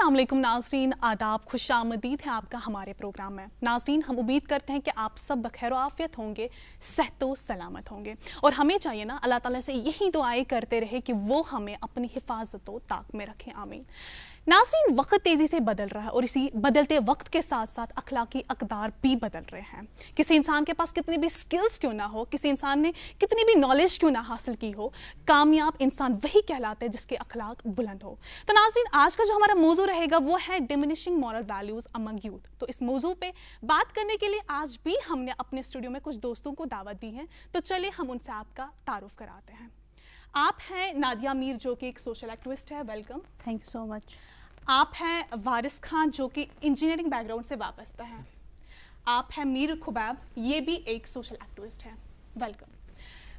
अस्सलाम वालेकुम नाज़रीन, आदाब, खुशामदीद है आपका हमारे प्रोग्राम में। नाज़रीन, हम उम्मीद करते हैं कि आप सब बखैर आफियत होंगे, सेहतो सलामत होंगे और हमें चाहिए ना अल्लाह ताला से यही दुआएं करते रहे कि वो हमें अपनी हिफाजत व ताक में रखें, आमीन। नाज़रीन, वक्त तेज़ी से बदल रहा है और इसी बदलते वक्त के साथ साथ अखलाकी अक़दार भी बदल रहे हैं। किसी इंसान के पास कितनी भी स्किल्स क्यों ना हो, किसी इंसान ने कितनी भी नॉलेज क्यों ना हासिल की हो, कामयाब इंसान वही कहलाता है जिसके अखलाक बुलंद हो। तो नाज़रीन, आज का जो हमारा मौजू रहेगा वो है diminishing moral values among youth. तो इस मौजू पे बात करने के लिए आज भी हमने अपने स्टूडियो में कुछ दोस्तों को दावत दी है, तो चलिए हम उनसे आपका तारुफ कराते हैं। आप हैं नादिया मीर, जो कि एक सोशल एक्टिविस्ट है, welcome. Thank you so much. आप हैं वारिस खान, जो कि इंजीनियरिंग बैकग्राउंड से वाबस्ता हैं। आप हैं मीर खुबैब, ये भी एक सोशल एक्टिविस्ट है, वेलकम।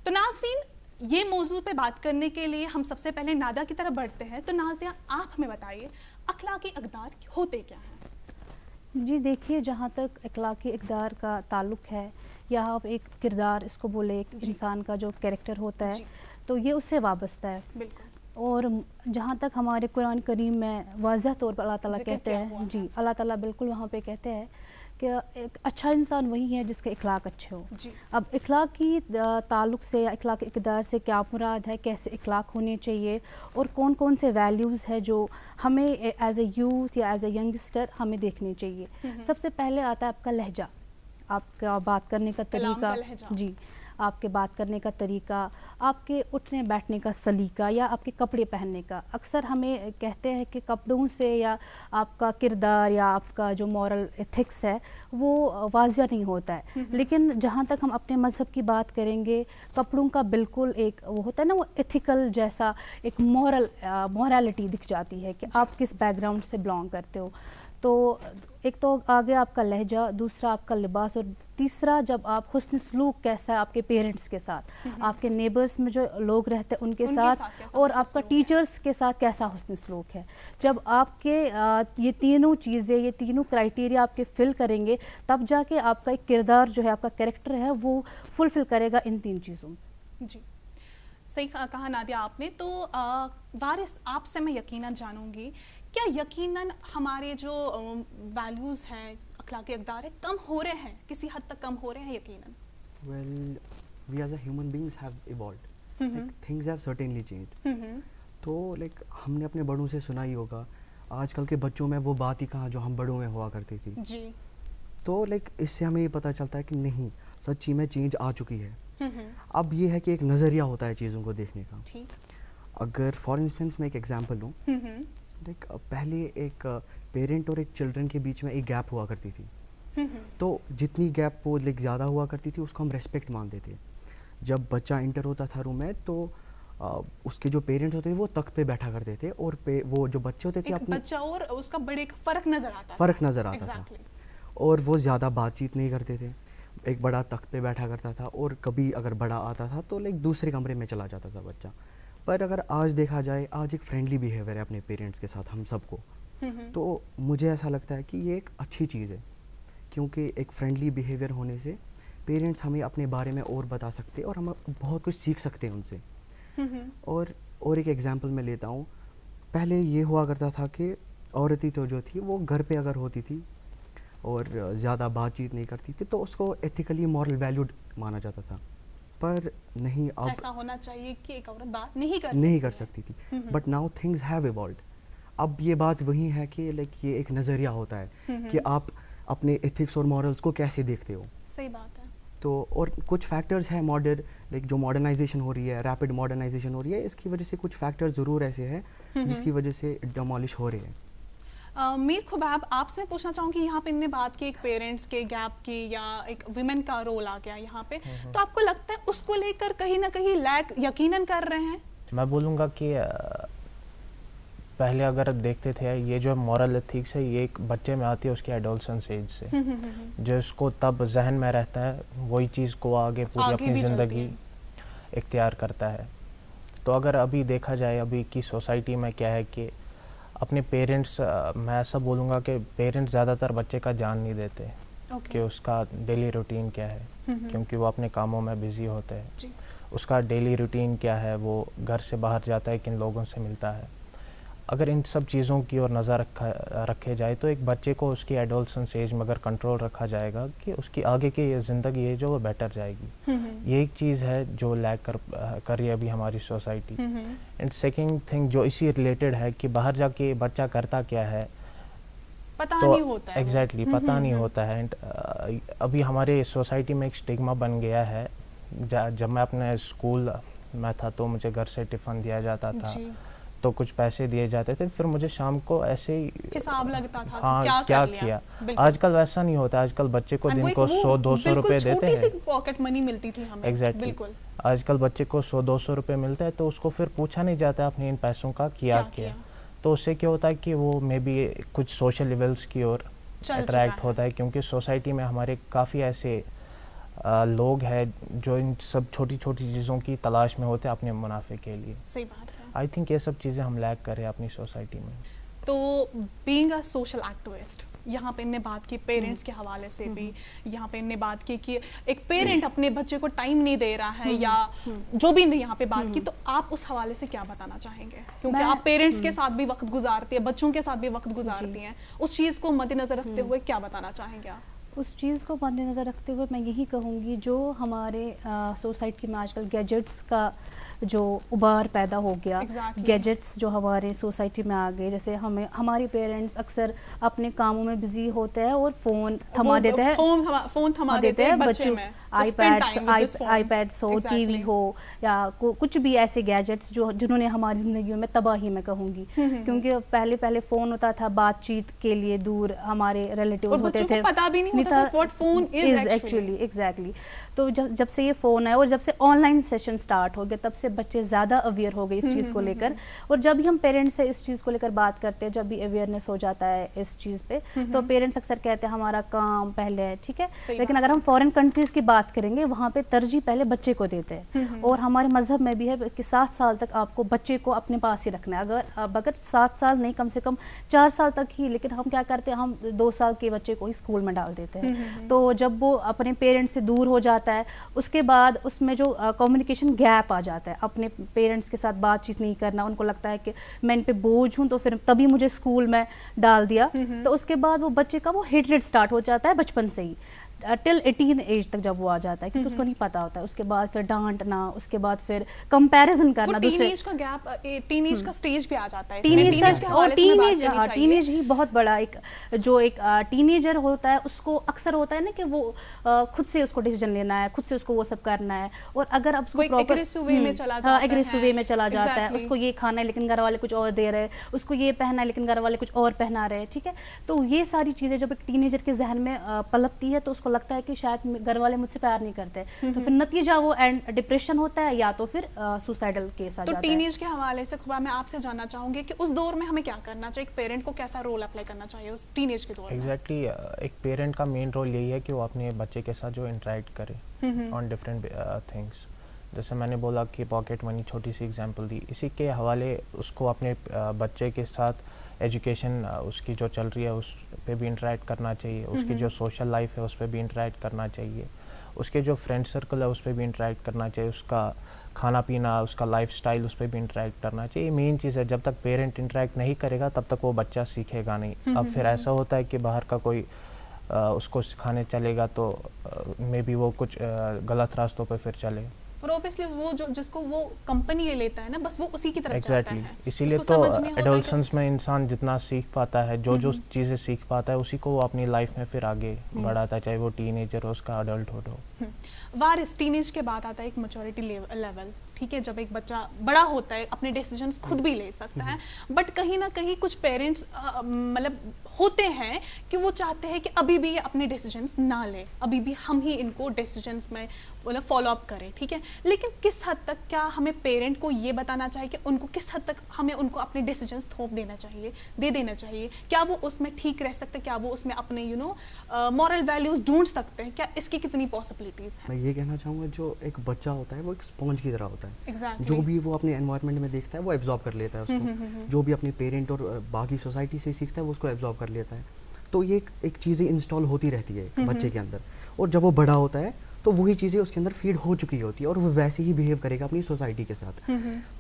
तो नाज़रीन, ये मौजू पे बात करने के लिए हम सबसे पहले नादिया की तरफ बढ़ते हैं। तो नादिया, आप हमें बताइए अखलाकी अक़दार होते क्या हैं? जी देखिए, जहाँ तक अखलाकी इक़दार का ताल्लुक़ है या आप एक किरदार इसको बोले, एक इंसान का जो कैरेक्टर होता है, तो ये उससे वाबस्ता है। बिल्कुल। और जहाँ तक हमारे कुरान करीम में वाज़ह तौर पर अल्लाह ताला कहते हैं, जी अल्लाह ताला बिल्कुल वहाँ पे कहते हैं कि एक अच्छा इंसान वही है जिसके इखलाक अच्छे हो। अब इखलाक की ताल्लुक़ से या इखलाक इक़दार से क्या मुराद है, कैसे इखलाक होने चाहिए और कौन कौन से वैल्यूज़ है जो हमें एज ए यूथ या एज ए यंगस्टर हमें देखने चाहिए। सबसे पहले आता है आपका लहजा, आपका बात करने का तरीका, जी आपके बात करने का तरीका, आपके उठने बैठने का सलीका या आपके कपड़े पहनने का। अक्सर हमें कहते हैं कि कपड़ों से या आपका किरदार या आपका जो मॉरल एथिक्स है वो वाज़िया नहीं होता है। लेकिन जहाँ तक हम अपने मज़हब की बात करेंगे, कपड़ों का बिल्कुल एक वो होता है ना, वो एथिकल जैसा एक मॉरलिटी दिख जाती है कि आप किस बैकग्राउंड से बिलोंग करते हो। तो एक तो आ गया आपका लहजा, दूसरा आपका लिबास, और तीसरा जब आप हुस्न सलूक कैसा है आपके पेरेंट्स के साथ, आपके नेबर्स में जो लोग रहते हैं उनके साथ और आपका टीचर्स के साथ कैसा हुस्न सलूक है। जब आपके ये तीनों चीज़ें, ये तीनों क्राइटेरिया आपके फिल करेंगे, तब जाके आपका एक किरदार जो है, आपका कैरेक्टर है, वो फुलफिल करेगा इन तीन चीज़ों में। जी, सही कहा नादिया आपने। तो वारिस, आपसे मैं यकीनन जानूंगी, क्या यकीनन हमारे जो वैल्यूज़ हैं, अखलाकी अक़दार है, कम हो रहे हैं, किसी हद तक कम हो रहे हैं यकीनन? Well, we as a human beings have evolved. Like, things have certainly changed. तो like हमने अपने बड़ों से सुना ही होगा, आजकल के बच्चों में वो बात ही कहाँ जो हम बड़ों में हुआ करती थी। जी। तो like इससे हमें ये पता चलता है कि नहीं, सच्ची में चेंज आ चुकी है। अब ये है कि एक नज़रिया होता है चीज़ों को देखने का। ठीक। अगर फॉर इंस्टेंस मैं एक एग्जांपल लूँ, लाइक पहले एक पेरेंट और एक चिल्ड्रन के बीच में एक गैप हुआ करती थी। तो जितनी गैप वो लाइक ज़्यादा हुआ करती थी, उसको हम रेस्पेक्ट मानते थे। जब बच्चा इंटर होता था रूम में, तो उसके जो पेरेंट्स होते थे वो तख्त पे बैठा करते थे और वो जो बच्चे होते थे अपने बच्चा और उसका बड़े फ़र्क नज़र आता था। और वो ज़्यादा बातचीत नहीं करते थे। एक बड़ा तख्त पे बैठा करता था और कभी अगर बड़ा आता था तो लाइक दूसरे कमरे में चला जाता था बच्चा। पर अगर आज देखा जाए, आज एक फ्रेंडली बिहेवियर है अपने पेरेंट्स के साथ हम सबको। तो मुझे ऐसा लगता है कि ये एक अच्छी चीज़ है, क्योंकि एक फ्रेंडली बिहेवियर होने से पेरेंट्स हमें अपने बारे में और बता सकते हैं और हम बहुत कुछ सीख सकते हैं उनसे। और एक एग्जांपल मैं लेता हूँ, पहले ये हुआ करता था कि औरतें तो जो थी वो घर पे अगर होती थी और ज़्यादा बातचीत नहीं करती थी तो उसको एथिकली मॉरल वैल्यूड माना जाता था। पर नहीं, अब ऐसा होना चाहिए कि एक औरत बात नहीं कर सकती थी। But now things have evolved. अब ये बात वही है कि लाइक ये एक नज़रिया होता है कि आप अपने एथिक्स और मॉरल्स को कैसे देखते हो। सही बात है। तो और कुछ फैक्टर्स हैं मॉडर्न, लाइक जो मॉडर्नाइजेशन हो रही है, रैपिड मॉडर्नाइजेशन हो रही है, इसकी वजह से कुछ फैक्टर्स ज़रूर ऐसे हैं जिसकी वजह से डिमोलिश हो रहे हैं। मीर खुबैब, आपसे मैं पूछना चाहूँगी, यहाँ पे इनने बात की एक पेरेंट्स के गैप की या एक विमेन का रोल आ गया यहाँ पे, तो आपको लगता है उसको लेकर कहीं ना कहीं लैग यकीनन कर रहे हैं? मैं बोलूँगा कि पहले अगर देखते थे, ये जो मॉरल एथिक्स है ये एक बच्चे में आती है उसके एडोलसेंस एज से, जो इसको तब जहन में रहता है वही चीज़ को आगे पूरी अपनी ज़िंदगी इख्तियार करता है। तो अगर अभी देखा जाए, अभी की सोसाइटी में क्या है कि अपने पेरेंट्स, मैं ऐसा बोलूँगा कि पेरेंट्स ज़्यादातर बच्चे का ध्यान नहीं देते कि उसका डेली रूटीन क्या है, क्योंकि वो अपने कामों में बिज़ी होते हैं। उसका डेली रूटीन क्या है, वो घर से बाहर जाता है, किन लोगों से मिलता है। अगर इन सब चीज़ों की ओर नज़र रखे जाए तो एक बच्चे को उसकी एडोलसेंस एज में अगर कंट्रोल रखा जाएगा कि उसकी आगे की ज़िंदगी है जो वो बेटर जाएगी। ये एक चीज़ है जो लैक कर रही है अभी हमारी सोसाइटी। एंड सेकंड थिंग जो इसी रिलेटेड है कि बाहर जाके बच्चा करता क्या है पता नहीं होता है। एग्जैक्टली पता नहीं होता है। एंड अभी हमारे सोसाइटी में एक स्टिग्मा बन गया है। जब मैं अपने स्कूल में था तो मुझे घर से टिफ़िन दिया जाता था, तो कुछ पैसे दिए जाते थे, फिर मुझे शाम को ऐसे ही हिसाब लगता था हाँ कि क्या किया। आजकल वैसा नहीं होता। आजकल बच्चे को दिन को 100-200 रुपए देते हैं। छोटी सी पॉकेट मनी मिलती थी हमें। एग्जैक्टली आजकल बच्चे को 100-200 रुपए मिलता है तो उसको फिर पूछा नहीं जाता आपने इन पैसों का क्या किया। तो उससे क्या होता है कि वो मे बी कुछ सोशल लेवल्स की ओर अट्रैक्ट होता है, क्योंकि सोसाइटी में हमारे काफ़ी ऐसे लोग हैं जो इन सब छोटी छोटी चीज़ों की तलाश में होते हैं अपने मुनाफे के लिए। सही बात है। आई थिंक ये सब चीज़ें हम लैक कर रहे हैं अपनी सोसाइटी में। तो बीइंग अ सोशल एक्टिविस्ट, यहाँ पे इनने बात की पेरेंट्स के हवाले से भी, यहाँ पे इनने बात की कि एक पेरेंट अपने बच्चे को टाइम नहीं दे रहा है या जो भी ने यहाँ पे बात की, तो आप उस हवाले से क्या बताना चाहेंगे? क्योंकि आप पेरेंट्स के साथ भी वक्त गुजारती है, बच्चों के साथ भी वक्त गुजारती हैं, उस चीज़ को मद्देनजर रखते हुए क्या बताना चाहेंगे आप? उस चीज़ को मद्देनज़र रखते हुए मैं यही कहूँगी, जो हमारे सोसाइटी में आजकल गैजेट्स का जो उबार पैदा हो गया, गैजेट्स जो हमारे सोसाइटी में आ गए, जैसे हमारे पेरेंट्स अक्सर अपने कामों में बिजी होते हैं और फ़ोन थमा देते हैं, फ़ोन थमा देते हैं बच्चे में, आईपैड्स हो, टीवी हो या कुछ भी ऐसे गैजेट्स जिन्होंने हमारी ज़िंदगियों में तबाही मैं कहूँगी। क्योंकि पहले फ़ोन होता था बातचीत के लिए, दूर हमारे रिलेटिव्स होते थे, पता भी नहीं होता what phone is actually. Exactly. तो जब से ये फ़ोन आया और जब से ऑनलाइन सेशन स्टार्ट हो गया, तब से बच्चे ज़्यादा अवेयर हो गए इस चीज़ को लेकर। और जब भी हम पेरेंट्स से इस चीज़ को लेकर बात करते हैं, जब भी अवेयरनेस हो जाता है इस चीज़ पे, तो पेरेंट्स अक्सर कहते हैं हमारा काम पहले है, ठीक है। लेकिन अगर हम फॉरेन कंट्रीज़ की बात करेंगे, वहाँ पे तरजीह पहले बच्चे को देते हैं। और हमारे मजहब में भी है कि 7 साल तक आपको बच्चे को अपने पास ही रखना है। अगर 7 साल नहीं, कम से कम 4 साल तक ही। लेकिन हम क्या करते हैं, हम 2 साल के बच्चे को ही स्कूल में डाल देते हैं। तो जब वो अपने पेरेंट्स से दूर हो जाता है, उसके बाद उसमें जो कम्युनिकेशन गैप आ जाता है, अपने पेरेंट्स के साथ बातचीत नहीं करना, उनको लगता है कि मैं इन पे बोझ हूँ तो फिर तभी मुझे स्कूल में डाल दिया। तो उसके बाद वो बच्चे का वो हेट्रेड स्टार्ट हो जाता है बचपन से ही, टिल 18 एज तक जब वो आ जाता है, क्योंकि उसको नहीं पता होता है। उसके बाद फिर डांटना, उसके बाद फिर कंपैरिजन करना, टीनेज का गैप, टीनेज का स्टेज पे आ जाता है। टीनेज ही बहुत बड़ा एक टीनेजर होता है, उसको अक्सर होता है ना कि वो खुद से उसको डिसीजन लेना है, खुद से उसको वो सब करना है। और अगर अब उसको एग्रेसिव वे में चला जाता है, उसको ये खाना है लेकिन घर वाले कुछ और दे रहे, उसको ये पहना है लेकिन घर वाले कुछ और पहना रहे, ठीक है। तो ये सारी चीजें जब एक टीनेजर के जहन में पलपती है, तो उसको लगता है कि शायद घर वाले मुझसे प्यार नहीं करते, तो फिर नतीजा वो एंड डिप्रेशन होता है या तो फिर सुसाइडल केस आ जाता है। तो टीनेज के हवाले से खुबा मैं आपसे जानना चाहूंगी कि उस दौर में हमें क्या करना चाहिए, एक पेरेंट को कैसा रोल अप्लाई करना चाहिए उस टीनेज के दौर में? एग्जैक्टली एक पेरेंट का मेन रोल यही है कि वो अपने बच्चे के साथ जो इंटरेक्ट करे ऑन डिफरेंट थिंग्स। जैसे मैंने बोला कि पॉकेट मनी, छोटी सी एग्जांपल दी, इसी के हवाले उसको अपने बच्चे के साथ एजुकेशन उसकी जो चल रही है उस पे भी इंटरेक्ट करना चाहिए, उसकी जो सोशल लाइफ है उस पर भी इंटरेक्ट करना चाहिए, उसके जो फ्रेंड सर्कल है उस पर भी इंटरेक्ट करना चाहिए, उसका खाना पीना, उसका लाइफस्टाइल उस पर भी इंटरेक्ट करना चाहिए। मेन चीज़ है, जब तक पेरेंट इंटरेक्ट नहीं करेगा तब तक वो बच्चा सीखेगा नहीं। अब फिर ऐसा होता है कि बाहर का कोई उसको सिखाने चलेगा तो मे बी वो कुछ गलत रास्तों पर फिर चले, और ऑब्वियसली वो जो जिसको वो कंपनी ले लेता है ना, बस वो उसी की तरफ जाता है। इसीलिए तो एडोलसेंस में इंसान जितना सीख पाता है, जो चीज़ें सीख पाता है, उसी को वो अपनी लाइफ में फिर आगे बढ़ाता है, चाहे वो टीनेजर हो, उसका अडल्टहुड हो। वारिस, टीनेज के बाद आता है एक मैच्योरिटी लेवल, ठीक है, जब एक बच्चा बड़ा होता है, अपने डिसीजंस खुद भी ले सकता है। बट कहीं ना कहीं कुछ पेरेंट्स मतलब होते हैं कि वो चाहते हैं कि अभी भी ये अपने डिसीजंस ना ले, अभी भी हम ही इनको डिसीजंस में मतलब फॉलो अप करें, ठीक है। लेकिन किस हद तक क्या हमें पेरेंट को ये बताना चाहिए कि उनको किस हद तक हमें उनको अपने डिसीजंस थोप देना चाहिए, दे देना चाहिए? क्या वो उसमें ठीक रह सकते हैं? क्या वो उसमें अपने मॉरल वैल्यूज ढूंढ सकते हैं? क्या इसकी कितनी पॉसिबिलिटीज हैं? मैं ये कहना चाहूँगा, जो एक बच्चा होता है वो एक स्पॉन्ज की तरह होता है। Exactly. जो भी वो अपने एनवायरनमेंट में देखता है वो एब्जॉर्ब कर लेता है उसको, जो भी अपने पेरेंट और बाकी सोसाइटी से सीखता है वो उसको एब्जॉर्ब कर लेता है। तो ये एक चीज़ें इंस्टॉल होती रहती है बच्चे के अंदर, और जब वो बड़ा होता है तो वही चीज़ें उसके अंदर फीड हो चुकी होती है और वो वैसे ही बिहेव करेगा अपनी सोसाइटी के साथ।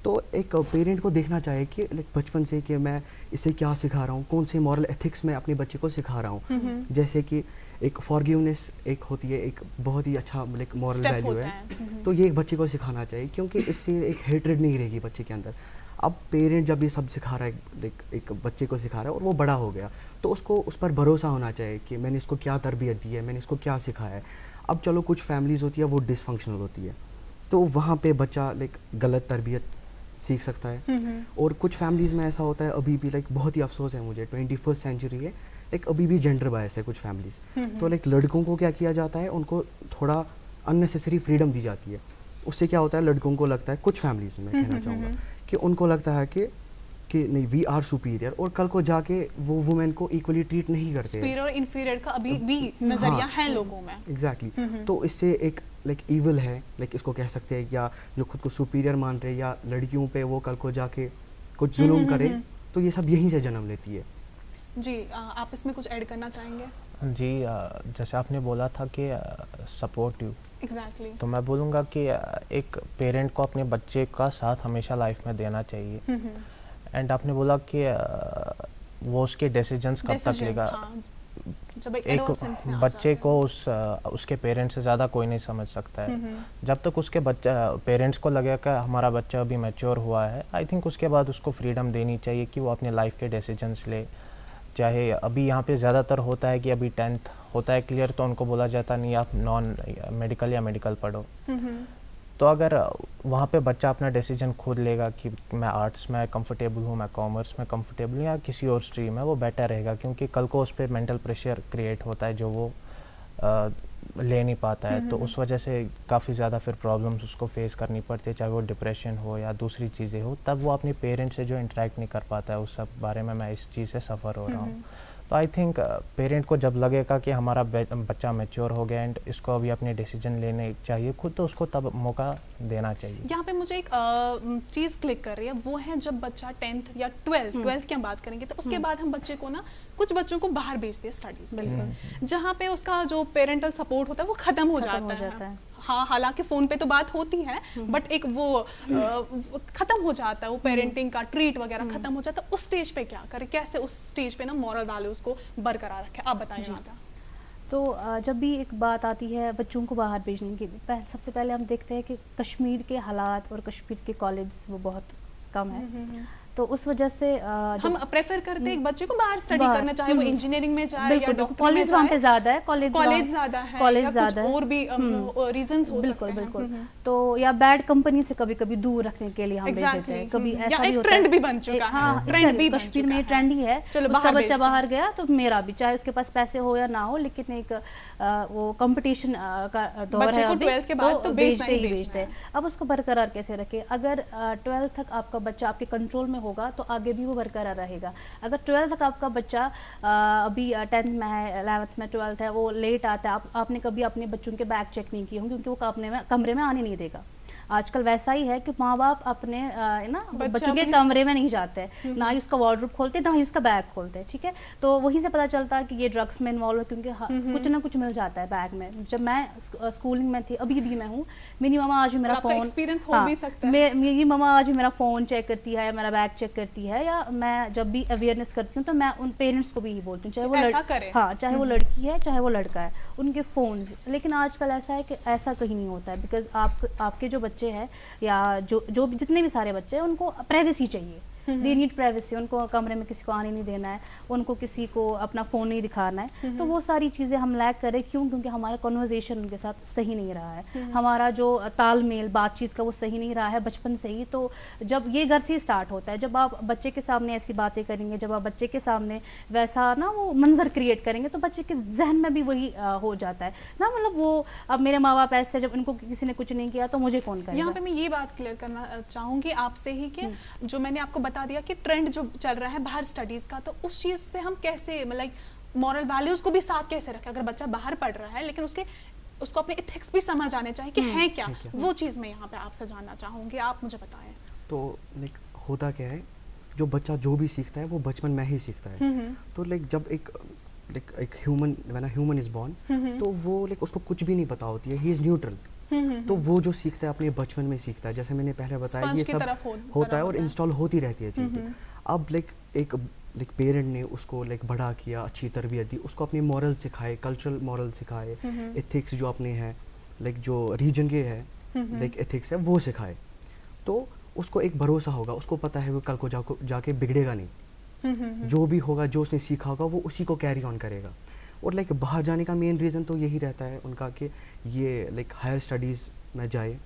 तो एक पेरेंट को देखना चाहिए कि बचपन से कि मैं इसे क्या सिखा रहा हूँ, कौन से मॉरल एथिक्स मैं अपने बच्चे को सिखा रहा हूँ। जैसे कि एक फॉरगिवनेस एक होती है, एक बहुत ही अच्छा मॉरल वैल्यू है, तो ये एक बच्चे को सिखाना चाहिए, क्योंकि इससे एक हेट्रेड नहीं रहेगी बच्चे के अंदर। अब पेरेंट जब ये सब सिखा रहा है, एक बच्चे को सिखा रहा है और वो बड़ा हो गया, तो उसको उस पर भरोसा होना चाहिए कि मैंने इसको क्या तरबियत दी है, मैंने इसको क्या सिखाया है। अब चलो कुछ फैमिलीज़ होती है वो डिसफंक्शनल होती है, तो वहाँ पे बच्चा गलत तरबियत सीख सकता है। और कुछ फैमिलीज़ में ऐसा होता है अभी भी, बहुत ही अफसोस है मुझे, 21st सेंचुरी है, अभी भी जेंडर बायस है कुछ फैमिलीज़। तो लड़कों को क्या किया जाता है, उनको थोड़ा अननेसेसरी फ्रीडम दी जाती है। उससे क्या होता है, लड़कों को लगता है, कुछ फैमिलीज़ में कहना चाहूँगा कि उनको लगता है कि नहीं वी आर सुपीरियर, और कल को जाके वो वुमेन को इक्वली ट्रीट नहीं करते। सुपीरियर और इन्फीरियर का अभी भी नजरिया है लोगों में। एग्जैक्टली। तो इससे एक ईविल है, इसको कह सकते हैं, या जो खुद को सुपीरियर मान रहे या लड़कियों पे वो कल को जाके कुछ जुल्म करे, तो ये सब यहीं से जन्म लेती है। जी, आप इसमें कुछ ऐड करना चाहेंगे? जी, जैसे आपने बोला था कि सपोर्टिव, एग्जैक्टली, तो मैं बोलूँगा कि एक पेरेंट को अपने बच्चे का साथ हमेशा लाइफ में देना चाहिए। एंड आपने बोला कि वो उसके डिसीजंस कब तक लेगा। हाँ, जब एक बच्चे को उसके पेरेंट्स से ज़्यादा कोई नहीं समझ सकता है। जब तक उसके पेरेंट्स को लगेगा कि हमारा बच्चा अभी मैच्योर हुआ है, आई थिंक उसके बाद उसको फ्रीडम देनी चाहिए कि वो अपने लाइफ के डिसीजंस ले। चाहे अभी यहाँ पे ज़्यादातर होता है कि अभी 10th होता है क्लियर, तो उनको बोला जाता नहीं आप नॉन मेडिकल या मेडिकल पढ़ो। तो अगर वहाँ पे बच्चा अपना डिसीजन खुद लेगा कि मैं आर्ट्स में कंफर्टेबल हूँ, मैं कॉमर्स में कंफर्टेबल हूँ या किसी और स्ट्रीम में, वो बेटर रहेगा, क्योंकि कल को उस पर मेंटल प्रेशर क्रिएट होता है जो वो ले नहीं पाता है। तो उस वजह से काफ़ी ज़्यादा फिर प्रॉब्लम्स उसको फेस करनी पड़ती है, चाहे वो डिप्रेशन हो या दूसरी चीज़ें हो, तब वो अपने पेरेंट्स से जो इंटरेक्ट नहीं कर पाता है उस सब बारे में मैं इस चीज़ से सफ़र हो रहा हूँ। तो आई थिंक पेरेंट को जब लगेगा कि हमारा बच्चा मैच्योर हो गया एंड इसको अभी अपने डिसीजन लेने चाहिए खुद, तो उसको तब मौका देना चाहिए। यहाँ पे मुझे एक चीज़ क्लिक कर रही है, वो है जब बच्चा 10th या 12th की हम बात करेंगे, तो उसके बाद हम बच्चे को कुछ बच्चों को बाहर भेजते हैं स्टडीज़ के लिए, जहाँ पे उसका जो पेरेंटल सपोर्ट होता है वो ख़त्म हो जाता है। हाँ, हालांकि फ़ोन पे तो बात होती है, बट एक वो ख़त्म हो जाता है, वो पेरेंटिंग का ट्रीट वगैरह ख़त्म हो जाता है। उस स्टेज पे क्या करें, कैसे उस स्टेज पे मॉरल वैल्यूज़ को बरकरार रखें, आप बताइए। तो जब भी एक बात आती है बच्चों को बाहर भेजने की, सबसे पहले हम देखते हैं कि कश्मीर के हालात और कश्मीर के कॉलेज वो बहुत कम है, तो उस वजह से हम प्रेफर करते हैं एक बच्चे को बाहर स्टडी करना, चाहे वो इंजीनियरिंग में जाए या डॉक्टर कॉलेज वहाँ पे ज़्यादा है, कॉलेज ज़्यादा है, कॉलेज ज़्यादा है, और भी रीजंस हो सकते हैं। बिल्कुल। तो या बैड कंपनी से कभी कभी दूर रखने के लिए हम भेज देते हैं, कभी ऐसा भी होता है। ट्रेंड भी बन चुका है, ट्रेंड भी कश्मीर में ट्रेंड ही है, उसका बच्चा बाहर गया तो मेरा भी, चाहे उसके पास पैसे हो या ना हो, लेकिन एक वो कंपटीशन का दौर है अभी, 12th के बाद तो भेजते ही भेजते हैं। अब उसको बरकरार कैसे रखें? अगर 12th तक आपका बच्चा आपके कंट्रोल में होगा तो आगे भी वो बरकरार रहेगा। अगर 12th तक आपका बच्चा अभी 10th में है, 11th में, 12th है, वो लेट आता है, आपने कभी अपने बच्चों के बैग चेक नहीं किए होंगे, क्योंकि वो कमरे में आने नहीं देगा। आजकल वैसा ही है कि माँ बाप अपने बच्चों के कमरे में नहीं जाते हैं, ना ही उसका वार्डरोब खोलते, ना ही उसका बैग खोलते हैं, ठीक है। तो वहीं से पता चलता है कि ये ड्रग्स में इन्वॉल्व है, क्योंकि कुछ ना कुछ मिल जाता है बैग में। जब मैं स्कूलिंग में थी, अभी भी मैं हूँ, मेरी मामा आज भी मेरा फ़ोन, एक्सपीरियंस हो भी सकता है, मेरी मामा आज भी मेरा फ़ोन चेक करती है, मेरा बैग चेक करती है, या मैं जब भी अवेयरनेस करती हूँ तो मैं उन पेरेंट्स को भी यही बोलती हूँ, चाहे वो लड़की है चाहे वो लड़का है, उनके फ़ोन। लेकिन आजकल ऐसा है कि ऐसा कहीं नहीं होता है, बिकॉज आपके जो बच्चे हैं या जो जितने भी सारे बच्चे हैं, उनको प्राइवेसी चाहिए, दे नीड प्राइवेसी। उनको कमरे में किसी को आने नहीं देना है, उनको किसी को अपना फ़ोन नहीं दिखाना है। तो वो सारी चीज़ें हम लैक करें, क्यों? क्योंकि हमारा कन्वर्सेशन उनके साथ सही नहीं रहा है, हमारा जो तालमेल बातचीत का वो सही नहीं रहा है बचपन से ही। तो जब ये घर से ही स्टार्ट होता है, जब आप बच्चे के सामने ऐसी बातें करेंगे, जब आप बच्चे के सामने वैसा वो मंजर क्रिएट करेंगे, तो बच्चे के जहन में भी वही हो जाता है ना, मतलब वो अब मेरे माँ बाप ऐसे, जब इनको किसी ने कुछ नहीं किया तो मुझे कौन करेगा। यहाँ पे मैं ये बात क्लियर करना चाहूँगी आपसे ही कि जो मैंने आपको बता दिया कि ट्रेंड जो चल रहा है बाहर स्टडीज का, तो उस चीज से हम कैसे मॉरल वैल्यूज को भी साथ कैसे रखें? अगर बच्चा बाहर पढ़ रहा है लेकिन उसको अपने इथिक्स भी समझ आने चाहिए कि है क्या, वो चीज मैं यहाँ पे आपसे जानना चाहूंगी, आप मुझे बताएं। तो होता क्या है, जो बच्चा जो भी सीखता है वो बचपन में ही सीखता है। तो जब एक लाइक एक human, when a human is born, तो वो लाइक उसको कुछ भी नहीं पता होती है, ही इज़ न्यूट्रल। तो वो जो सीखता है अपने बचपन में सीखता है, जैसे मैंने पहले बताया ये सब होता है और इंस्टॉल होती रहती है चीज़ें। अब लाइक पेरेंट ने उसको लाइक बड़ा किया, अच्छी तरबियत दी, उसको अपने मॉरल सिखाए, कल्चरल मॉरल सिखाए, एथिक्स जो अपने हैं लाइक जो रीजन के है लाइक एथिक्स है वो सिखाए, तो उसको एक भरोसा होगा, उसको पता है वो कल को जाके बिगड़ेगा नहीं। जो भी होगा, जो उसने सीखा होगा वो उसी को कैरी ऑन करेगा। और लाइक बाहर जाने का मेन रीज़न तो यही रहता है उनका कि ये लाइक हायर स्टडीज़ में जाए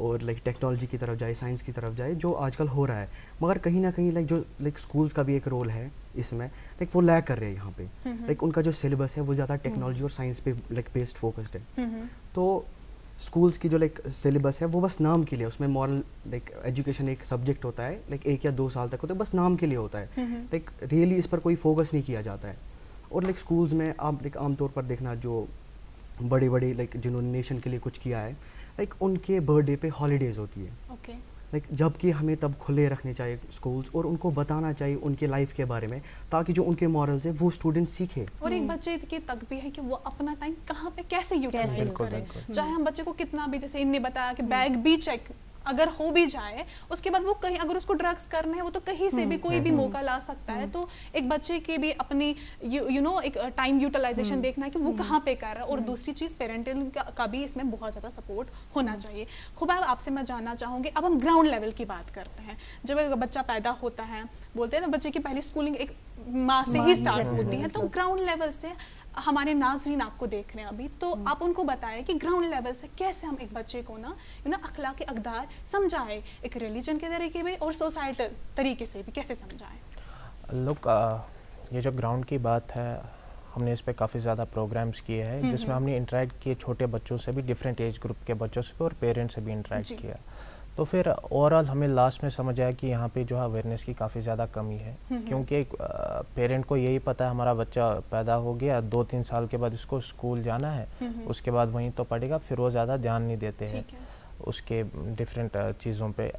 और लाइक टेक्नोलॉजी की तरफ जाए, साइंस की तरफ जाए, जो आजकल हो रहा है। मगर कहीं ना कहीं लाइक जो लाइक स्कूल्स का भी एक रोल है इसमें, लाइक वो लैग कर रहे हैं यहाँ पे। लाइक उनका जो सिलेबस है वो ज़्यादा टेक्नोलॉजी और साइंस पे लाइक बेस्ड फोकस्ड है। तो स्कूल्स की जो लाइक सिलेबस है वो बस नाम के लिए, उसमें मॉरल लाइक एजुकेशन एक सब्जेक्ट होता है, लाइक 1 या 2 साल तक होता है, बस नाम के लिए होता है। लाइक रियली इस पर कोई फोकस नहीं किया जाता है। और लाइक स्कूल्स में आप लाइक आमतौर पर देखना जो बड़े बड़े लाइक जिन्होंने नेशन के लिए कुछ किया है, लाइक उनके बर्थडे पे हॉलीडेज होती है। लाइक जबकि हमें तब खुले रखने चाहिए स्कूल्स और उनको बताना चाहिए उनके लाइफ के बारे में, ताकि जो उनके मॉरल्स है वो स्टूडेंट सीखे। और एक बच्चे की तक भी है कि वो अपना टाइम कहाँ पे कैसे यूटिलाइज करे। चाहे हम बच्चे को कितना भी, जैसे इनने बताया कि बैग भी चेक अगर हो भी जाए, उसके बाद वो कहीं अगर उसको ड्रग्स करना है वो तो कहीं से भी कोई भी मौका ला सकता है। तो एक बच्चे के भी अपनी यू नो एक टाइम यूटिलाइजेशन देखना है कि वो कहाँ पे कर रहा है। और दूसरी चीज़ पेरेंटल का भी इसमें बहुत ज़्यादा सपोर्ट होना चाहिए। खुबाब, आपसे मैं जानना चाहूँगी, अब हम ग्राउंड लेवल की बात करते हैं। जब एक बच्चा पैदा होता है, बोलते हैं ना बच्चे की पहली स्कूलिंग एक माँ से ही स्टार्ट होती है, तो ग्राउंड लेवल से हमारे नाज़रीन आपको देख रहे हैं अभी, तो आप उनको बताएं कि ग्राउंड लेवल से कैसे हम एक बच्चे को ना अखलाक अक़दार समझाएं, एक रिलीजन के तरीके में और सोसाइटल तरीके से भी कैसे समझाएं। लोग ये जो ग्राउंड की बात है, हमने इस पे काफ़ी ज़्यादा प्रोग्राम्स किए हैं जिसमें हमने इंटरेक्ट किए छोटे बच्चों से भी, डिफरेंट एज ग्रुप के बच्चों से भी और पेरेंट्स से भी इंटरेक्ट किया। तो फिर ओवरऑल हमें लास्ट में समझ आया कि यहाँ पे जो है अवेयरनेस की काफ़ी ज़्यादा कमी है, क्योंकि एक पेरेंट को यही पता है हमारा बच्चा पैदा हो गया, 2-3 साल के बाद इसको स्कूल जाना है, उसके बाद वहीं तो पढ़ेगा, फिर वो ज़्यादा ध्यान नहीं देते हैं उसके डिफरेंट चीज़ों पे।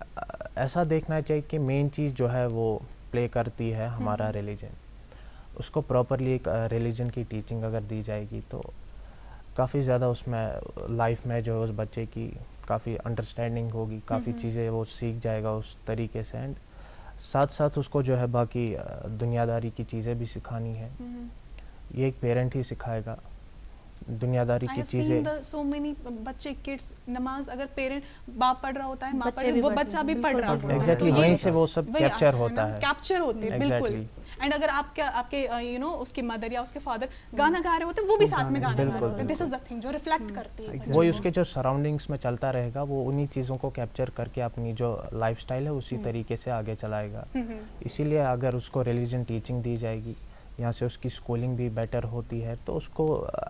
ऐसा देखना चाहिए कि मेन चीज़ जो है वो प्ले करती है हमारा रिलीजन, उसको प्रॉपरली एक रिलीजन की टीचिंग अगर दी जाएगी तो काफ़ी ज़्यादा उसमें लाइफ में जो है उस बच्चे की काफ़ी अंडरस्टैंडिंग होगी, काफ़ी चीज़ें वो सीख जाएगा उस तरीके से। एंड साथ साथ उसको जो है बाकी दुनियादारी की चीज़ें भी सिखानी है, ये एक पेरेंट ही सिखाएगा दुनियादारी की चीज़ें। सो मेनी बच्चे किड्स नमाज अगर पेरेंट बाप पढ़ रहा होता है, माँ पढ़ रही, वो बच्चा भी पढ़ रहा होता है। एग्जैक्टली वहीं से वो सब कैप्चर होता है, कैप्चर होते हैं बिल्कुल। एंड अगर आपके यू नो उसके मदर या उसके फादर गाना गा रहे होते हैं, वो भी साथ में गाना गा रहे होते हैं। दिस इज द थिंग जो रिफ्लेक्ट करती है, वही उसके जो सराउंडिंग्स में चलता रहेगा, वो उन्हीं चीज़ों को कैप्चर करके अपनी जो लाइफस्टाइल है उसी तरीके से आगे चलाएगा। इसीलिए अगर उसको रिलीजन टीचिंग दी जाएगी, यहाँ से उसकी स्कूलिंग भी बेटर होती है, तो उसको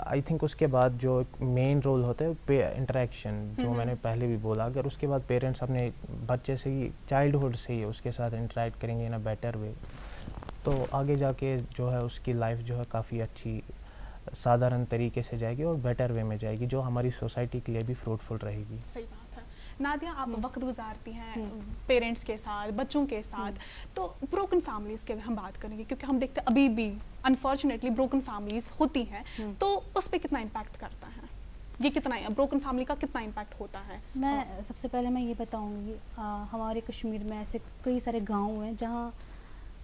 आई थिंक उसके बाद जो मेन रोल होता है इंटरेक्शन, जो मैंने पहले भी बोला, अगर उसके बाद पेरेंट्स अपने बच्चे से ही चाइल्डहुड से ही उसके साथ इंटरेक्ट करेंगे इन अ बेटर वे, तो आगे जाके जो है उसकी लाइफ जो है काफ़ी अच्छी साधारण तरीके से जाएगी और बेटर वे में जाएगी, जो हमारी सोसाइटी के लिए भी फ्रूटफुल रहेगी। सही बात है। नादिया, आप वक्त गुजारती हैं पेरेंट्स के साथ, बच्चों के साथ, तो ब्रोकन फैमिलीज़ के हम बात करेंगे, क्योंकि हम देखते हैं अभी भी अनफॉर्चुनेटली ब्रोकन फैमिलीज़ होती हैं, तो उस पर कितना इम्पैक्ट करता है ये, कितना ब्रोकन फैमिली का कितना इम्पैक्ट होता है? मैं सबसे पहले मैं ये बताऊँगी, हमारे कश्मीर में ऐसे कई सारे गाँव हैं जहाँ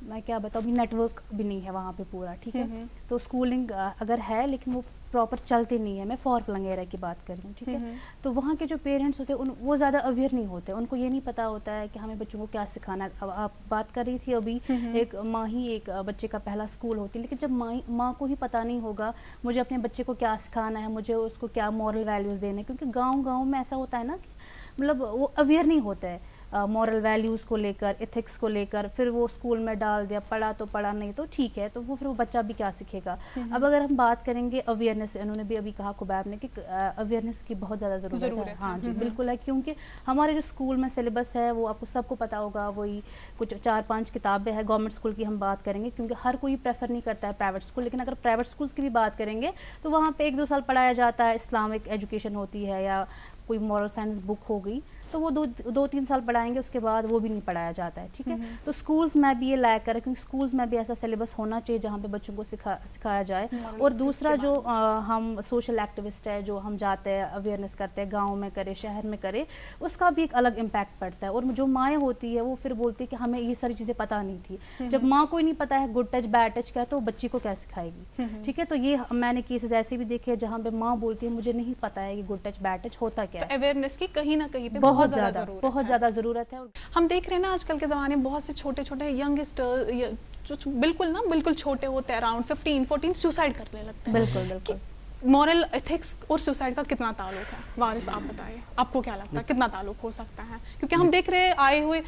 मैं क्या बताऊँ, अभी नेटवर्क भी नहीं है वहाँ पे पूरा, ठीक है। तो स्कूलिंग अगर है लेकिन वो प्रॉपर चलते नहीं है, मैं फॉर वगैरह की बात कर रही हूँ, ठीक है। तो वहाँ के जो पेरेंट्स होते हैं वो ज़्यादा अवेयर नहीं होते, उनको ये नहीं पता होता है कि हमें बच्चों को क्या सिखाना है। अब आप बात कर रही थी अभी, एक माँ ही एक बच्चे का पहला स्कूल होती है, लेकिन जब माँ को ही पता नहीं होगा मुझे अपने बच्चे को क्या सिखाना है, मुझे उसको क्या मॉरल वैल्यूज़ देने, क्योंकि गाँव में ऐसा होता है ना कि मतलब वो अवेयर नहीं होता है मॉरल वैल्यूज़ को लेकर, एथिक्स को लेकर, फिर वो स्कूल में डाल दिया, पढ़ा तो पढ़ा, नहीं तो ठीक है, तो फिर वो बच्चा भी क्या सीखेगा। अब अगर हम बात करेंगे अवेयरनेस, उन्होंने भी अभी कहा खुबैब ने कि अवेयरनेस की बहुत ज़्यादा ज़रूरत है। हाँ जी, बिल्कुल है, क्योंकि हमारे जो स्कूल में सिलेबस है वो आपको सबको पता होगा, वही कुछ 4-5 किताबें हैं। गवर्नमेंट स्कूल की हम बात करेंगे, क्योंकि हर कोई प्रेफर नहीं करता है प्राइवेट स्कूल, लेकिन अगर प्राइवेट स्कूल्स की भी बात करेंगे तो वहाँ पर 1-2 साल पढ़ाया जाता है, इस्लामिक एजुकेशन होती है या कोई मॉरल साइंस बुक हो गई, तो वो 2-3 साल पढ़ाएंगे, उसके बाद वो भी नहीं पढ़ाया जाता है, ठीक है। तो स्कूल्स में भी ये लैक कर, क्योंकि स्कूल्स में भी ऐसा सिलेबस होना चाहिए जहाँ पे बच्चों को सिखाया जाए। और दूसरा जो हम सोशल एक्टिविस्ट है, जो हम जाते हैं अवेयरनेस करते हैं, गाँव में करे, शहर में करे, उसका भी एक अलग इम्पैक्ट पड़ता है। और जो माएँ होती है वो फिर बोलती है कि हमें ये सारी चीज़ें पता नहीं थी। जब माँ को ही नहीं पता है गुड टच बैड टच क्या है, तो बच्ची को क्या सिखाएगी, ठीक है। तो ये मैंने केसेस ऐसे भी देखे हैं जहाँ पे माँ बोलती है मुझे नहीं पता है कि गुड टच बैड टच होता क्या है। अवेयरनेस की कहीं ना कहीं पे बहुत ज़्यादा ज़रूरत है। हम देख रहे हैं ना आजकल के ज़माने में बहुत से छोटे छोटे यंगस्टर जो बिल्कुल छोटे होते हैं, अराउंड 15-14, सुसाइड करने लगते हैं। बिल्कुल। मॉरल एथिक्स और सुसाइड का कितना ताल्लुक है? वारिस, आप बताइए, आपको क्या लगता है कितना ताल्लुक हो सकता है? क्योंकि हम देख रहे हैं आए हुए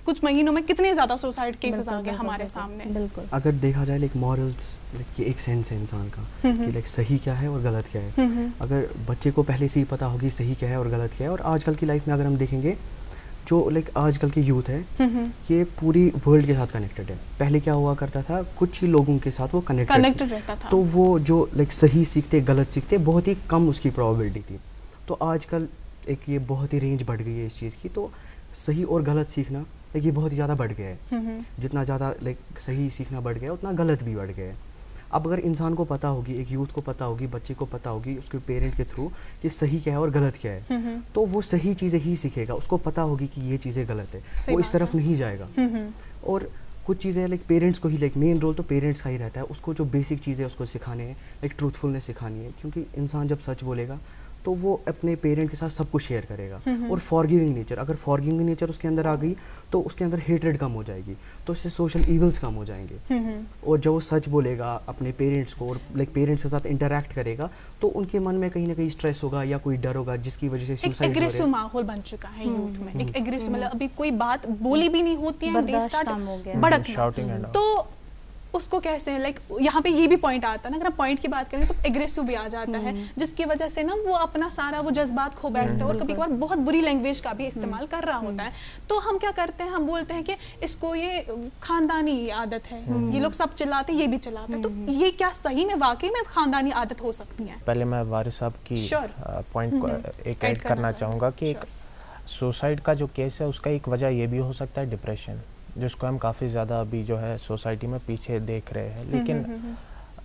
कुछ महीनों में कितने ज़्यादा सुसाइड केसेस आ गए हमारे सामने। बिल्कुल। अगर देखा जाए लाइक मॉरल्स, लाइक एक सेंस है इंसान का कि लाइक सही क्या है और गलत क्या है। अगर बच्चे को पहले से ही पता होगी सही क्या है और गलत क्या है, और आजकल की लाइफ में अगर हम देखेंगे जो लाइक आजकल के यूथ है ये पूरी वर्ल्ड के साथ कनेक्टेड है। पहले क्या हुआ करता था, कुछ ही लोगों के साथ वो कनेक्टेड रहता था, तो वो जो लाइक सही सीखते गलत सीखते बहुत ही कम उसकी प्रोबेबिलिटी थी। तो आजकल एक ये बहुत ही रेंज बढ़ गई है इस चीज़ की, तो सही और गलत सीखना लाइक ये बहुत ही ज़्यादा बढ़ गया है। जितना ज़्यादा लाइक सही सीखना बढ़ गया उतना गलत भी बढ़ गया है। अब अगर इंसान को पता होगी, एक यूथ को पता होगी, बच्चे को पता होगी उसके पेरेंट के थ्रू कि सही क्या है और गलत क्या है, तो वो सही चीज़ें ही सीखेगा। उसको पता होगी कि ये चीज़ें गलत है, वो इस तरफ नहीं जाएगा। और कुछ चीज़ें लाइक पेरेंट्स को ही, लाइक मेन रोल तो पेरेंट्स का ही रहता है, उसको जो बेसिक चीज़ें उसको सिखाने हैं, लाइक ट्रूथफुलनेस सिखानी है। क्योंकि इंसान जब सच बोलेगा तो वो अपने पेरेंट के साथ सब कुछ शेयर करेगा। और फॉरगिविंग नेचर, अगर फॉरगिविंग नेचर उसके अंदर आ गई तो उसके अंदर हेट्रेड कम हो जाएगी, तो इससे सोशल इवल्स कम हो जाएंगे। और जब वो सच बोलेगा अपने पेरेंट्स को और लाइक पेरेंट्स के साथ इंटरैक्ट करेगा तो उनके मन में कहीं ना कहीं स्ट्रेस होगा या कोई डर होगा जिसकी वजह से सुसाइड हो रहा है। एग्रेसिव माहौल बन चुका है यूथ में, एक एग्रेसिव, मतलब अभी कोई बात बोली भी नहीं होती है, दे स्टार्ट भड़कना। तो उसको कैसे लाइक यहाँ पे ये भी पॉइंट आता है ना, अगर हम पॉइंट की बात करें तो एग्रेसिव भी आ जाता है, जिसकी वजह से ना वो अपना सारा वो जज्बात खो बैठते हैं और कभी कभार बहुत बुरी लैंग्वेज का भी इस्तेमाल कर रहा होता है। तो हम क्या करते हैं, हम बोलते हैं कि इसको ये खानदानी आदत है, ये लोग सब चिल्लाते हैं, ये भी चलाते हैं। तो ये क्या सही में वाकई में खानदानी आदत हो सकती है? पहले मैं वारिस साहब की पॉइंट को एक ऐड करना चाहूँगा कि सुसाइड का जो केस है उसका एक वजह ये भी हो सकता है डिप्रेशन, जिसको हम काफ़ी ज़्यादा अभी जो है सोसाइटी में पीछे देख रहे हैं। लेकिन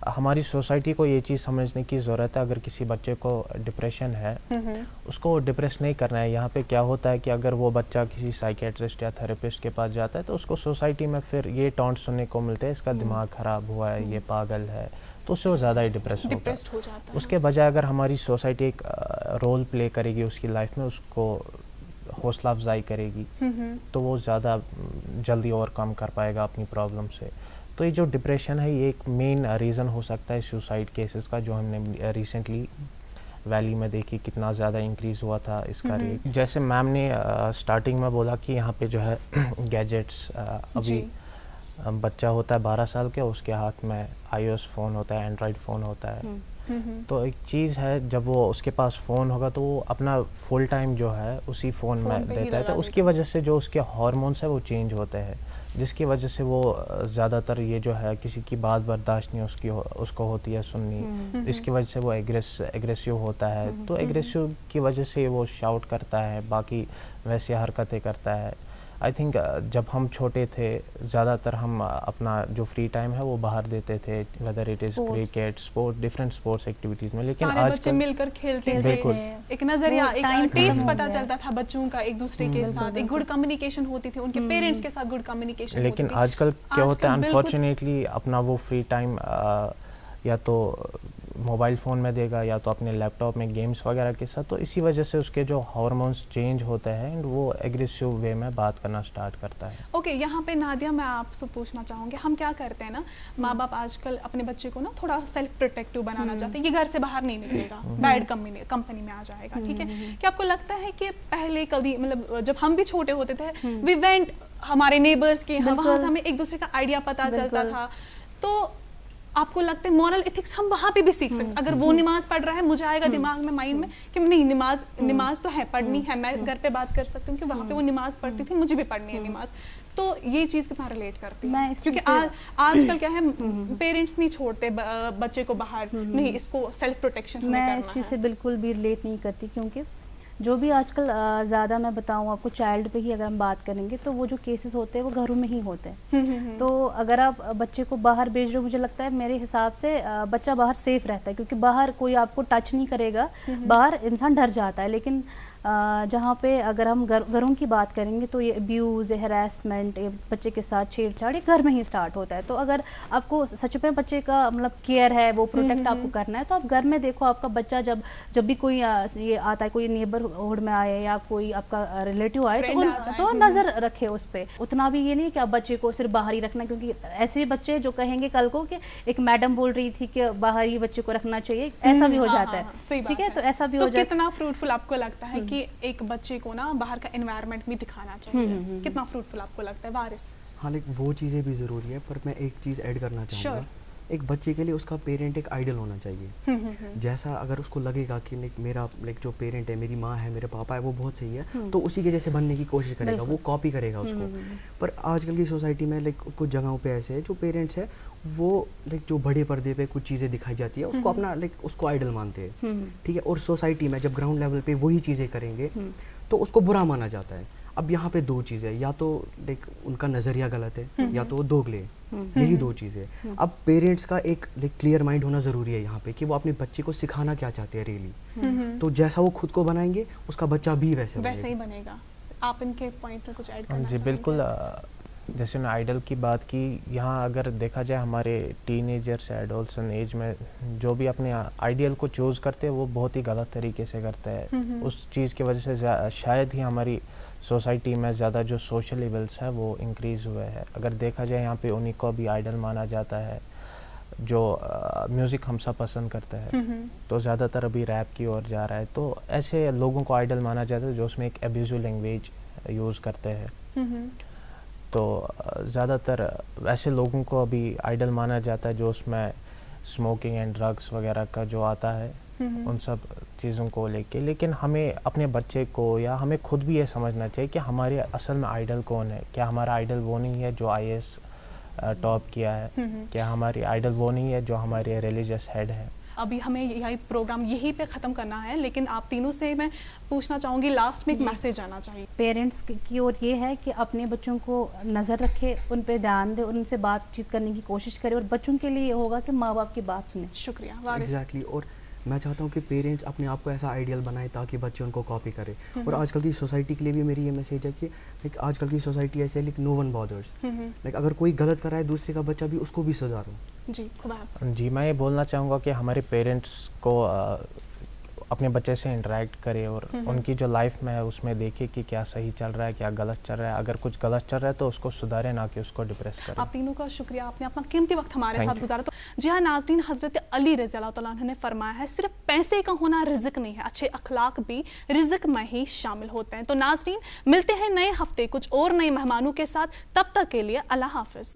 हमारी सोसाइटी को ये चीज़ समझने की ज़रूरत है, अगर किसी बच्चे को डिप्रेशन है उसको डिप्रेस नहीं करना है। यहाँ पे क्या होता है कि अगर वो बच्चा किसी साइकियाट्रिस्ट या थेरेपिस्ट के पास जाता है तो उसको सोसाइटी में फिर ये टॉन्ट सुनने को मिलते हैं, इसका दिमाग ख़राब हुआ है, ये पागल है, तो उससे वो ज़्यादा ही डिप्रेस हो जाता है। उसके बजाय अगर हमारी सोसाइटी एक रोल प्ले करेगी उसकी लाइफ में, उसको हौसला अफजाई करेगी, तो वो ज़्यादा जल्दी ओवरकम कर पाएगा अपनी प्रॉब्लम से। तो ये जो डिप्रेशन है ये एक मेन रीज़न हो सकता है सुसाइड केसेस का, जो हमने रिसेंटली वैली में देखी कितना ज़्यादा इंक्रीज़ हुआ था इसका रेट। जैसे मैम ने स्टार्टिंग में बोला कि यहाँ पे जो है गैजेट्स, अभी बच्चा होता है 12 साल के, उसके हाथ में iOS फ़ोन होता है, एंड्रॉयड फ़ोन होता है। तो एक चीज़ है, जब वो उसके पास फ़ोन होगा तो वो अपना फुल टाइम जो है उसी फ़ोन में देता है, तो उसकी वजह से जो उसके हार्मोन्स है वो चेंज होते हैं, जिसकी वजह से वो ज़्यादातर ये जो है किसी की बात बर्दाश्त नहीं उसको होती है सुननी, इसकी वजह से वो एग्रेसिव होता है। तो एग्रेसिव की वजह से वो शाउट करता है, बाकी वैसी हरकतें करता है। आई थिंक जब हम छोटे थे ज़्यादातर हम अपना जो फ्री टाइम है वो बाहर देते थे, whether it is cricket, sport, different sports activities में। लेकिन आज बच्चे मिलकर खेलते थे, एक नज़रिया, एक टेस्ट पता चलता था बच्चों का एक दूसरे के साथ, एक गुड कम्युनिकेशन होती थी, उनके पेरेंट्स के साथ गुड कम्युनिकेशन। लेकिन आजकल क्या होता है, अनफॉर्चुनेटली अपना वो फ्री टाइम या तो मोबाइल फ़ोन में देगा या तो अपने लैपटॉप में गेम्स वगैरह के साथ, तो इसी वजह से उसके जो हार्मोन्स चेंज होते हैं एंड वो एग्रेसिव वे में बात करना स्टार्ट करता है। ओके, यहाँ पे नादिया मैं आपसे पूछना चाहूँगी, हम क्या करते हैं ना, माँ बाप आजकल अपने बच्चे को ना थोड़ा सेल्फ प्रोटेक्टिव बनाना चाहते हैं, ये घर से बाहर नहीं निकलेगा, बैड कंपनी में आ जाएगा, ठीक है। क्या आपको लगता है कि पहले कभी, मतलब जब हम भी छोटे होते थे, वी वेंट हमारे नेबर्स के यहाँ, वहाँ से हमें एक दूसरे का आइडिया पता चलता था, तो आपको लगता है मॉरल एथिक्स हम वहाँ पे भी सीख सकते हैं? अगर वो नमाज पढ़ रहा है, मुझे आएगा दिमाग में, माइंड में कि नहीं, नमाज तो है, पढ़नी है, मैं घर पे बात कर सकती हूँ कि वहाँ पे वो नमाज पढ़ती थी, मुझे भी पढ़नी है नमाज। तो ये चीज़ कितना रिलेट करती है? क्योंकि आजकल क्या है, पेरेंट्स नहीं छोड़ते बच्चे को बाहर, नहीं इसको सेल्फ प्रोटेक्शन हमें करना है। मैं इस चीज़ से बिल्कुल भी रिलेट नहीं करती, क्योंकि जो भी आजकल ज़्यादा मैं बताऊँ आपको, चाइल्ड पे ही अगर हम बात करेंगे तो वो जो केसेस होते हैं वो घरों में ही होते हैं। तो अगर आप बच्चे को बाहर भेज रहे हो, मुझे लगता है मेरे हिसाब से बच्चा बाहर सेफ रहता है, क्योंकि बाहर कोई आपको टच नहीं करेगा, बाहर इंसान डर जाता है। लेकिन जहाँ पे अगर हम घरों की बात करेंगे तो ये अब्यूज़, हरासमेंट, बच्चे के साथ छेड़छाड़ ये घर में ही स्टार्ट होता है। तो अगर आपको सच में बच्चे का मतलब केयर है, वो प्रोटेक्ट आपको करना है, तो आप घर में देखो आपका बच्चा जब भी कोई ये आता है, कोई नेबरहुड में आए या कोई आपका रिलेटिव आए तो नज़र रखे उस पर। उतना भी ये नहीं कि आप बच्चे को सिर्फ बाहर ही रखना, क्योंकि ऐसे बच्चे जो कहेंगे कल को कि एक मैडम बोल रही थी कि बाहर ही बच्चे को रखना चाहिए, ऐसा भी हो जाता है। ठीक है, तो ऐसा भी हो जाता है। कितना फ्रूटफुल आपको लगता है कि एक बच्चे को ना बाहर का एनवायरनमेंट भी दिखाना चाहिए? कितना फ्रूटफुल आपको लगता है वारिस? हाँ, लेकिन वो चीज़ें भी ज़रूरी है, पर मैं एक चीज़ ऐड करना चाहूँगा। एक बच्चे के लिए उसका पेरेंट एक आइडल होना चाहिए। जैसा अगर उसको लगेगा कि मेरा जो पेरेंट है, मेरी माँ है, मेरे पापा है, वो बहुत सही है, तो उसी के जैसे बनने की कोशिश करेगा, वो कॉपी करेगा उसको। पर आजकल की सोसाइटी में कुछ जगहों पे ऐसे है जो पेरेंट्स है वो जो बड़े पर्दे पे कुछ चीज़ें दिखाई जाती है उसको अपना उसको आइडल मानते हैं। ठीक है, और सोसाइटी में जब ग्राउंड लेवल पे वही चीज़ें करेंगे तो उसको बुरा माना जाता है। अब यहाँ पे दो चीज़ें, या तो उनका नज़रिया गलत है या तो वो दोगले, यही दो चीज़ें। अब पेरेंट्स का एक क्लियर माइंड होना ज़रूरी है यहाँ पे कि वो अपने बच्चे को सिखाना क्या चाहते हैं रियली। तो जैसा वो खुद को बनाएंगे उसका बच्चा भी वैसे ही बनेगा। आप इनके पॉइंट में कुछ ऐड करना जी बिल्कुल। जैसे ना आइडल की बात की, यहाँ अगर देखा जाए हमारे टीनेजर्स एडोल्सन एज में जो भी अपने आइडियल को चूज़ करते हैं वो बहुत ही गलत तरीके से करते हैं। उस चीज़ की वजह से शायद ही हमारी सोसाइटी में ज़्यादा जो सोशल इवल्स है वो इंक्रीज़ हुए हैं। अगर देखा जाए यहाँ पे उन्हीं को भी आइडल माना जाता है जो म्यूज़िक हम सब पसंद करते हैं, तो ज़्यादातर अभी रैप की ओर जा रहा है। तो ऐसे लोगों को आइडल माना जाता है जो उसमें एक एब्यूजिव लैंग्वेज यूज़ करते हैं। तो ज़्यादातर ऐसे लोगों को अभी आइडल माना जाता है जो उसमें स्मोकिंग एंड ड्रग्स वगैरह का जो आता है, उन सब चीज़ों को लेके। लेकिन हमें अपने बच्चे को या हमें खुद भी ये समझना चाहिए कि हमारे असल में आइडल कौन है। क्या हमारा आइडल वो नहीं है जो IAS टॉप किया है? क्या हमारी आइडल वो नहीं है जो हमारे रिलीजियस हेड है? अभी हमें यही प्रोग्राम यहीं पे ख़त्म करना है, लेकिन आप तीनों से मैं पूछना चाहूँगी, लास्ट में एक मैसेज आना चाहिए पेरेंट्स की ओर। ये है कि अपने बच्चों को नज़र रखे, उन पे ध्यान दे, उनसे बातचीत करने की कोशिश करे, और बच्चों के लिए ये होगा कि माँ बाप की बात सुने। शुक्रिया। एग्जैक्टली। और मैं चाहता हूँ कि पेरेंट्स अपने आप को ऐसा आइडियल बनाए ताकि बच्चे उनको कॉपी करें। और आजकल की सोसाइटी के लिए भी मेरी ये मैसेज है कि आजकल की सोसाइटी ऐसे है नो वन बॉदर्स। अगर कोई गलत कर रहा है दूसरे का बच्चा भी, उसको भी सुधारो। जी मैं ये बोलना चाहूँगा कि हमारे पेरेंट्स को अपने बच्चे से इंटरेक्ट करे और उनकी जो लाइफ में है उसमें देखे कि क्या सही चल रहा है, क्या गलत चल रहा है। अगर कुछ गलत चल रहा है तो उसको सुधारे, ना कि उसको डिप्रेस करे। आप तीनों का शुक्रिया, आपने अपना कीमती वक्त हमारे साथ गुजारा। तो जी हाँ नाज़रीन, हज़रत अली रज़ी अल्लाह तआला अन्हु ने फरमाया है सिर्फ पैसे का होना रिज़्क नहीं है, अच्छे अखलाक भी रिज़्क में ही शामिल होते हैं। तो नाज़रीन, मिलते हैं नए हफ्ते कुछ और नए मेहमानों के साथ, तब तक के लिए अल्लाह हाफ़िज़।